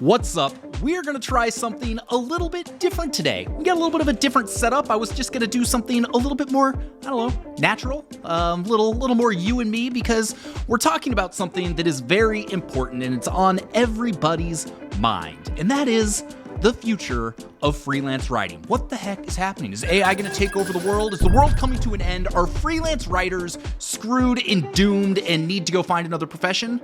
What's up? We're gonna try something a little bit different today. We got a little bit of a different setup. I was just gonna do something a little bit more, I don't know, natural, little more you and me, because we're talking about something that is very important and it's on everybody's mind, and that is the future of freelance writing. What the heck is happening? Is AI gonna take over the world? Is the world coming to an end? Are freelance writers screwed and doomed and need to go find another profession?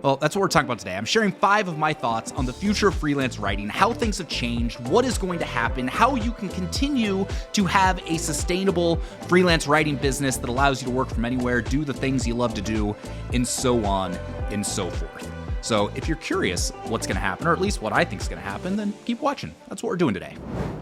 Well, that's what we're talking about today. I'm sharing 5 of my thoughts on the future of freelance writing, how things have changed, what is going to happen, how you can continue to have a sustainable freelance writing business that allows you to work from anywhere, do the things you love to do, and so on and so forth. So if you're curious what's going to happen, or at least what I think is going to happen, then keep watching. That's what we're doing today.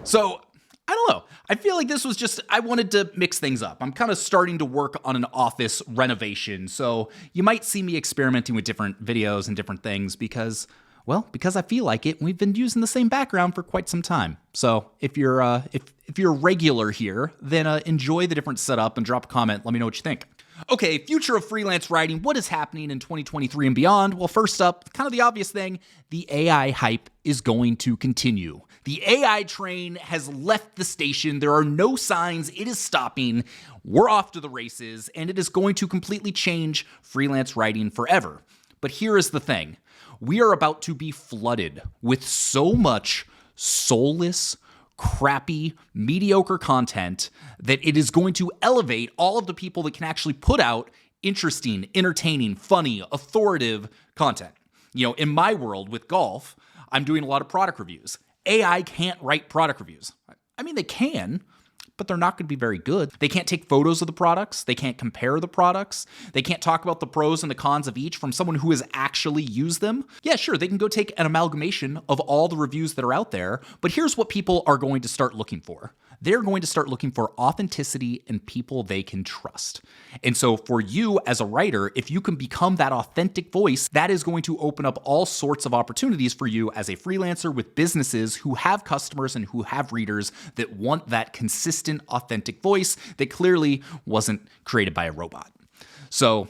So I don't know. I feel like this was just, I wanted to mix things up. I'm kind of starting to work on an office renovation. So you might see me experimenting with different videos and different things because I feel like it. We've been using the same background for quite some time. So if you're if you're regular here, then enjoy the different setup and drop a comment. Let me know what you think. Okay, future of freelance writing. What is happening in 2023 and beyond? Well, first up, kind of the obvious thing, the AI hype is going to continue. The AI train has left the station. There are no signs it is stopping. We're off to the races, and it is going to completely change freelance writing forever. But here is the thing. We are about to be flooded with so much soulless, crappy, mediocre content that it is going to elevate all of the people that can actually put out interesting, entertaining, funny, authoritative content. You know, in my world with golf, I'm doing a lot of product reviews. AI can't write product reviews. I mean, they can, but they're not going to be very good. They can't take photos of the products. They can't compare the products. They can't talk about the pros and the cons of each from someone who has actually used them. Yeah, sure, they can go take an amalgamation of all the reviews that are out there, but here's what people are going to start looking for. They're going to start looking for authenticity and people they can trust. And so for you as a writer, if you can become that authentic voice, that is going to open up all sorts of opportunities for you as a freelancer with businesses who have customers and who have readers that want that consistent, authentic voice that clearly wasn't created by a robot. So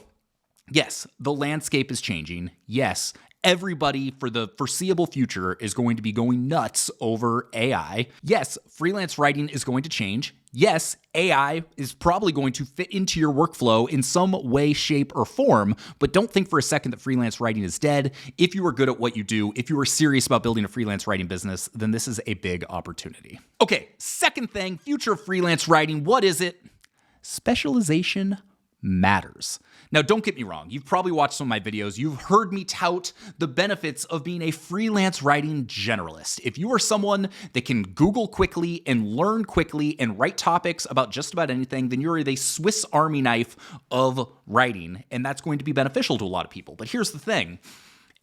yes, the landscape is changing. Yes, everybody for the foreseeable future is going to be going nuts over AI. Yes, freelance writing is going to change. Yes, AI is probably going to fit into your workflow in some way, shape, or form, but don't think for a second that freelance writing is dead. If you are good at what you do, if you are serious about building a freelance writing business, then this is a big opportunity. Okay, second thing, future of freelance writing. What is it? Specialization matters. Now, don't get me wrong. You've probably watched some of my videos. You've heard me tout the benefits of being a freelance writing generalist. If you are someone that can Google quickly and learn quickly and write topics about just about anything, then you're the Swiss Army knife of writing, and that's going to be beneficial to a lot of people. But here's the thing.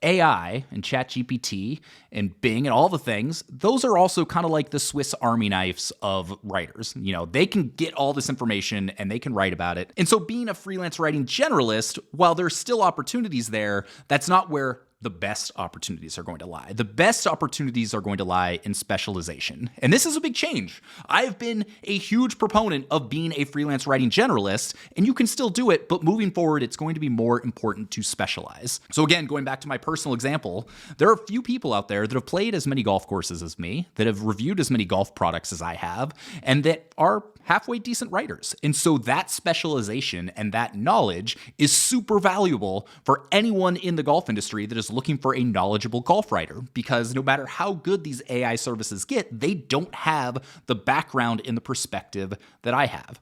AI and ChatGPT and Bing and all the things, those are also kind of like the Swiss Army knives of writers. You know, they can get all this information and they can write about it. And so being a freelance writing generalist, while there's still opportunities there, that's not where the best opportunities are going to lie. The best opportunities are going to lie in specialization. And this is a big change. I've been a huge proponent of being a freelance writing generalist, and you can still do it, but moving forward, it's going to be more important to specialize. So again, going back to my personal example, there are a few people out there that have played as many golf courses as me, that have reviewed as many golf products as I have, and that are halfway decent writers. And so that specialization and that knowledge is super valuable for anyone in the golf industry that is looking for a knowledgeable golf writer, because no matter how good these AI services get, they don't have the background and the perspective that I have.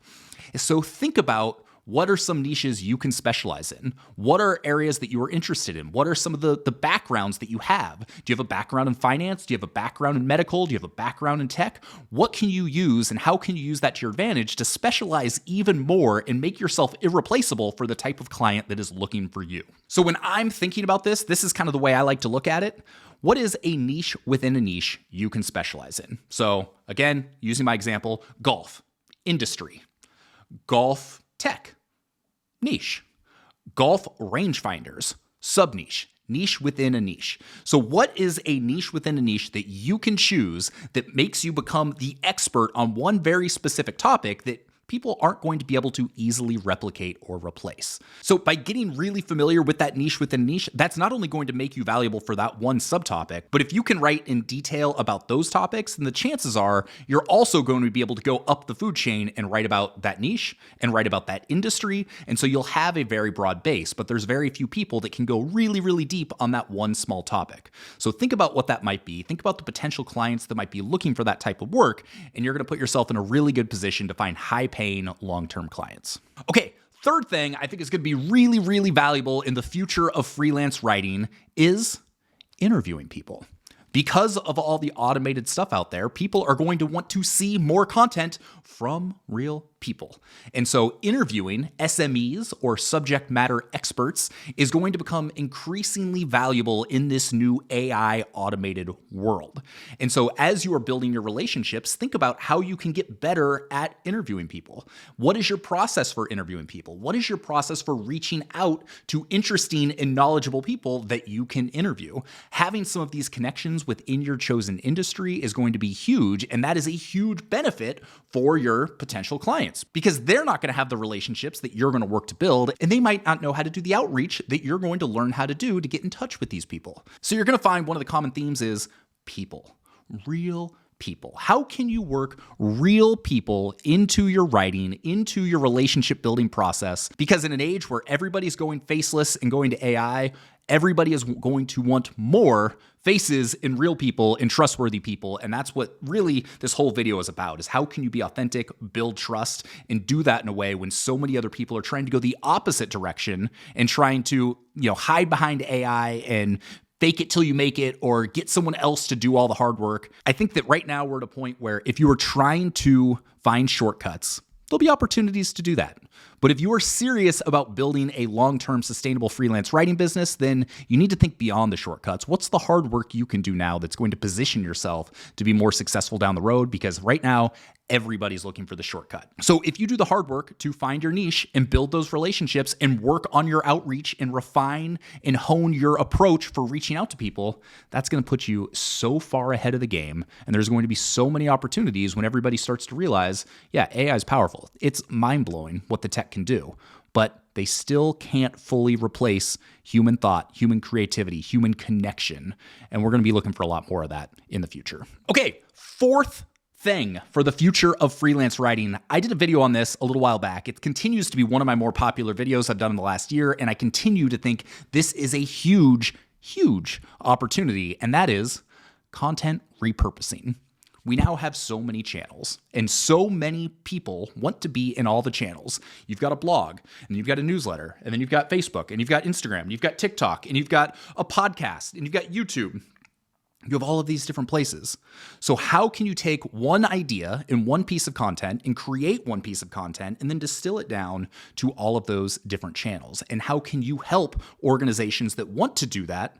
So think about what are some niches you can specialize in? What are areas that you are interested in? What are some of the backgrounds that you have? Do you have a background in finance? Do you have a background in medical? Do you have a background in tech? What can you use and how can you use that to your advantage to specialize even more and make yourself irreplaceable for the type of client that is looking for you? So when I'm thinking about this, this is kind of the way I like to look at it. What is a niche within a niche you can specialize in? So again, using my example, golf, industry, golf, tech, niche, golf rangefinders, sub-niche, niche within a niche. So what is a niche within a niche that you can choose that makes you become the expert on one very specific topic that people aren't going to be able to easily replicate or replace. So by getting really familiar with that niche within a niche, that's not only going to make you valuable for that one subtopic, but if you can write in detail about those topics, then the chances are you're also going to be able to go up the food chain and write about that niche and write about that industry. And so you'll have a very broad base, but there's very few people that can go really, really deep on that one small topic. So think about what that might be. Think about the potential clients that might be looking for that type of work, and you're going to put yourself in a really good position to find high-paying, long-term clients. Okay, third thing I think is going to be really, really valuable in the future of freelance writing is interviewing people. Because of all the automated stuff out there, people are going to want to see more content from real people. And so interviewing SMEs or subject matter experts is going to become increasingly valuable in this new AI automated world. And so as you are building your relationships, think about how you can get better at interviewing people. What is your process for interviewing people? What is your process for reaching out to interesting and knowledgeable people that you can interview? Having some of these connections within your chosen industry is going to be huge, and that is a huge benefit for your potential clients, because they're not going to have the relationships that you're going to work to build, and they might not know how to do the outreach that you're going to learn how to do to get in touch with these people. So you're going to find one of the common themes is people, real people. How can you work real people into your writing, into your relationship building process? Because in an age where everybody's going faceless and going to AI, everybody is going to want more faces in real people and trustworthy people. And that's what really this whole video is about, is how can you be authentic, build trust, and do that in a way when so many other people are trying to go the opposite direction and trying to, hide behind AI and fake it till you make it or get someone else to do all the hard work. I think that right now we're at a point where if you are trying to find shortcuts, there'll be opportunities to do that. But if you are serious about building a long-term sustainable freelance writing business, then you need to think beyond the shortcuts. What's the hard work you can do now that's going to position yourself to be more successful down the road? Because right now, everybody's looking for the shortcut. So if you do the hard work to find your niche and build those relationships and work on your outreach and refine and hone your approach for reaching out to people, that's going to put you so far ahead of the game. And there's going to be so many opportunities when everybody starts to realize, yeah, AI is powerful. It's mind-blowing what the tech can do, but they still can't fully replace human thought, human creativity, human connection. And we're going to be looking for a lot more of that in the future. Okay, fourth thing for the future of freelance writing. I did a video on this a little while back. It continues to be one of my more popular videos I've done in the last year, and I continue to think this is a huge, huge opportunity, and that is content repurposing. We now have so many channels, and so many people want to be in all the channels. You've got a blog, and you've got a newsletter, and then you've got Facebook, and you've got Instagram, and you've got TikTok, and you've got a podcast, and you've got YouTube. You have all of these different places. So how can you take one idea in one piece of content and create one piece of content and then distill it down to all of those different channels? And how can you help organizations that want to do that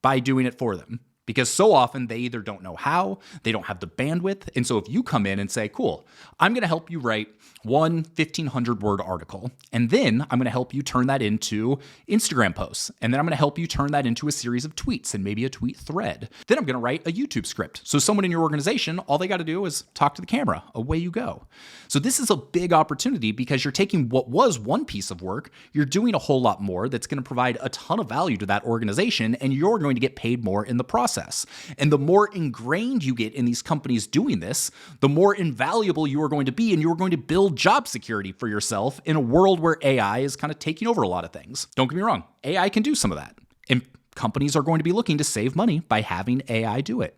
by doing it for them? Because so often they either don't know how, they don't have the bandwidth. And so if you come in and say, cool, I'm going to help you write one 1,500 word article, and then I'm going to help you turn that into Instagram posts. And then I'm going to help you turn that into a series of tweets and maybe a tweet thread. Then I'm going to write a YouTube script. So someone in your organization, all they got to do is talk to the camera. Away you go. So this is a big opportunity because you're taking what was one piece of work, you're doing a whole lot more that's going to provide a ton of value to that organization, and you're going to get paid more in the process. And the more ingrained you get in these companies doing this, the more invaluable you are going to be, and you're going to build job security for yourself in a world where AI is kind of taking over a lot of things. Don't get me wrong, AI can do some of that. And companies are going to be looking to save money by having AI do it.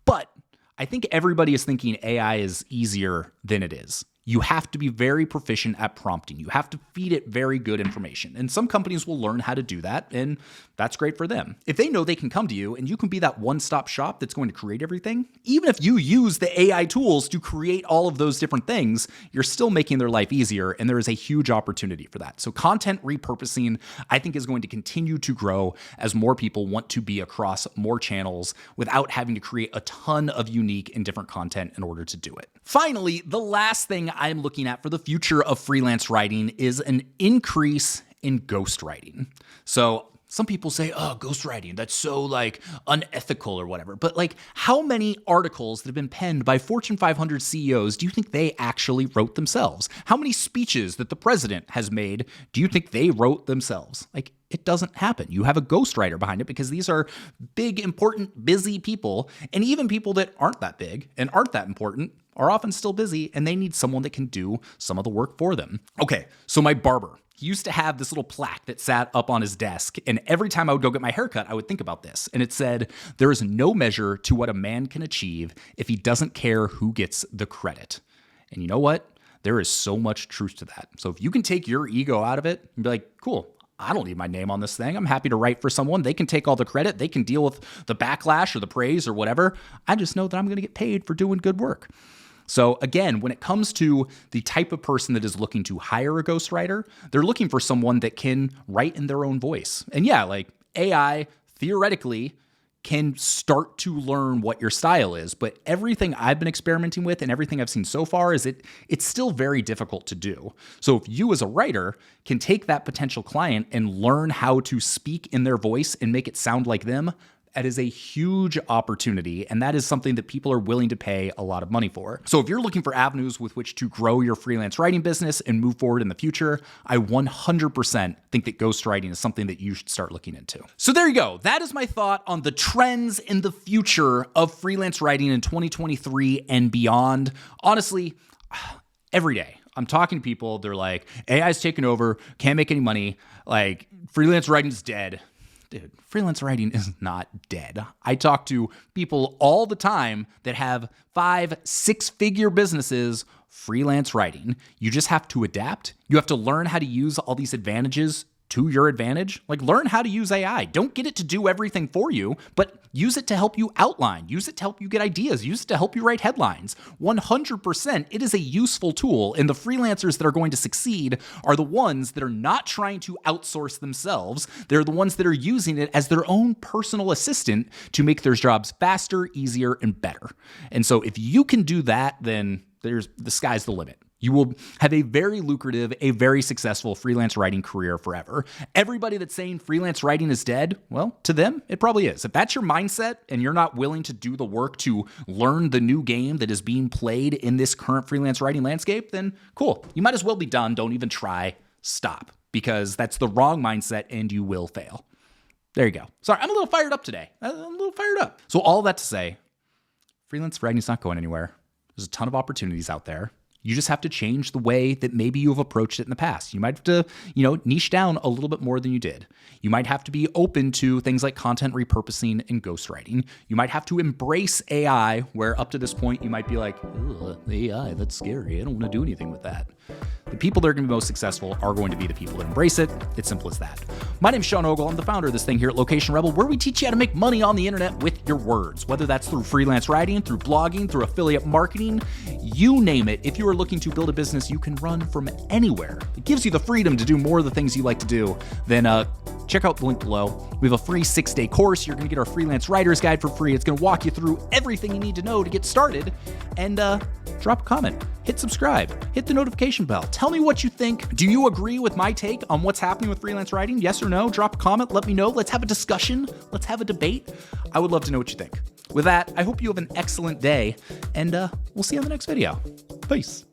But I think everybody is thinking AI is easier than it is. You have to be very proficient at prompting. You have to feed it very good information. And some companies will learn how to do that, and that's great for them. If they know they can come to you and you can be that one-stop shop that's going to create everything, even if you use the AI tools to create all of those different things, you're still making their life easier, and there is a huge opportunity for that. So content repurposing, I think, is going to continue to grow as more people want to be across more channels without having to create a ton of unique and different content in order to do it. Finally, the last thing I'm looking at for the future of freelance writing is an increase in ghostwriting. So some people say, oh, ghostwriting, that's so like unethical or whatever. But like, how many articles that have been penned by Fortune 500 CEOs do you think they actually wrote themselves? How many speeches that the president has made do you think they wrote themselves? Like, it doesn't happen. You have a ghostwriter behind it because these are big, important, busy people. And even people that aren't that big and aren't that important are often still busy, and they need someone that can do some of the work for them. Okay, so my barber, he used to have this little plaque that sat up on his desk, and every time I would go get my haircut, I would think about this. And it said, there is no measure to what a man can achieve if he doesn't care who gets the credit. And you know what? There is so much truth to that. So if you can take your ego out of it and be like, cool, I don't need my name on this thing. I'm happy to write for someone. They can take all the credit. They can deal with the backlash or the praise or whatever. I just know that I'm going to get paid for doing good work. So again, when it comes to the type of person that is looking to hire a ghostwriter, they're looking for someone that can write in their own voice. And yeah, like AI theoretically can start to learn what your style is, but everything I've been experimenting with and everything I've seen so far is it's still very difficult to do. So if you as a writer can take that potential client and learn how to speak in their voice and make it sound like them, that is a huge opportunity, and that is something that people are willing to pay a lot of money for. So if you're looking for avenues with which to grow your freelance writing business and move forward in the future, I 100% think that ghostwriting is something that you should start looking into. So there you go. That is my thought on the trends in the future of freelance writing in 2023 and beyond. Honestly, every day I'm talking to people, they're like, AI's taking over, can't make any money, like freelance writing's dead. Dude, freelance writing is not dead. I talk to people all the time that have 5-6-figure businesses freelance writing. You just have to adapt. You have to learn how to use all these advantages to your advantage. Like, learn how to use AI. Don't get it to do everything for you, but use it to help you outline. Use it to help you get ideas. Use it to help you write headlines. 100%, it is a useful tool, and the freelancers that are going to succeed are the ones that are not trying to outsource themselves. They're the ones that are using it as their own personal assistant to make their jobs faster, easier, and better. And so if you can do that, then the sky's the limit. You will have a very lucrative, a very successful freelance writing career forever. Everybody that's saying freelance writing is dead, well, to them, it probably is. If that's your mindset and you're not willing to do the work to learn the new game that is being played in this current freelance writing landscape, then cool. You might as well be done. Don't even try. Stop. Because that's the wrong mindset and you will fail. There you go. Sorry, I'm a little fired up today. So all that to say, freelance writing is not going anywhere. There's a ton of opportunities out there. You just have to change the way that maybe you've approached it in the past. You might have to, niche down a little bit more than you did. You might have to be open to things like content repurposing and ghostwriting. You might have to embrace AI, where up to this point you might be like, AI, that's scary. I don't want to do anything with that. The people that are going to be most successful are going to be the people that embrace it. It's simple as that. My name is Sean Ogle. I'm the founder of this thing here at Location Rebel, where we teach you how to make money on the internet with your words, whether that's through freelance writing, through blogging, through affiliate marketing, you name it. If you are looking to build a business you can run from anywhere, it gives you the freedom to do more of the things you like to do, then check out the link below. We have a free 6-day course. You're going to get our freelance writer's guide for free. It's going to walk you through everything you need to know to get started. And drop a comment, hit subscribe, hit the notification bell. Tell me what you think. Do you agree with my take on what's happening with freelance writing? Yes or no? Drop a comment. Let me know. Let's have a discussion. Let's have a debate. I would love to know what you think. With that, I hope you have an excellent day, and we'll see you on the next video. Peace.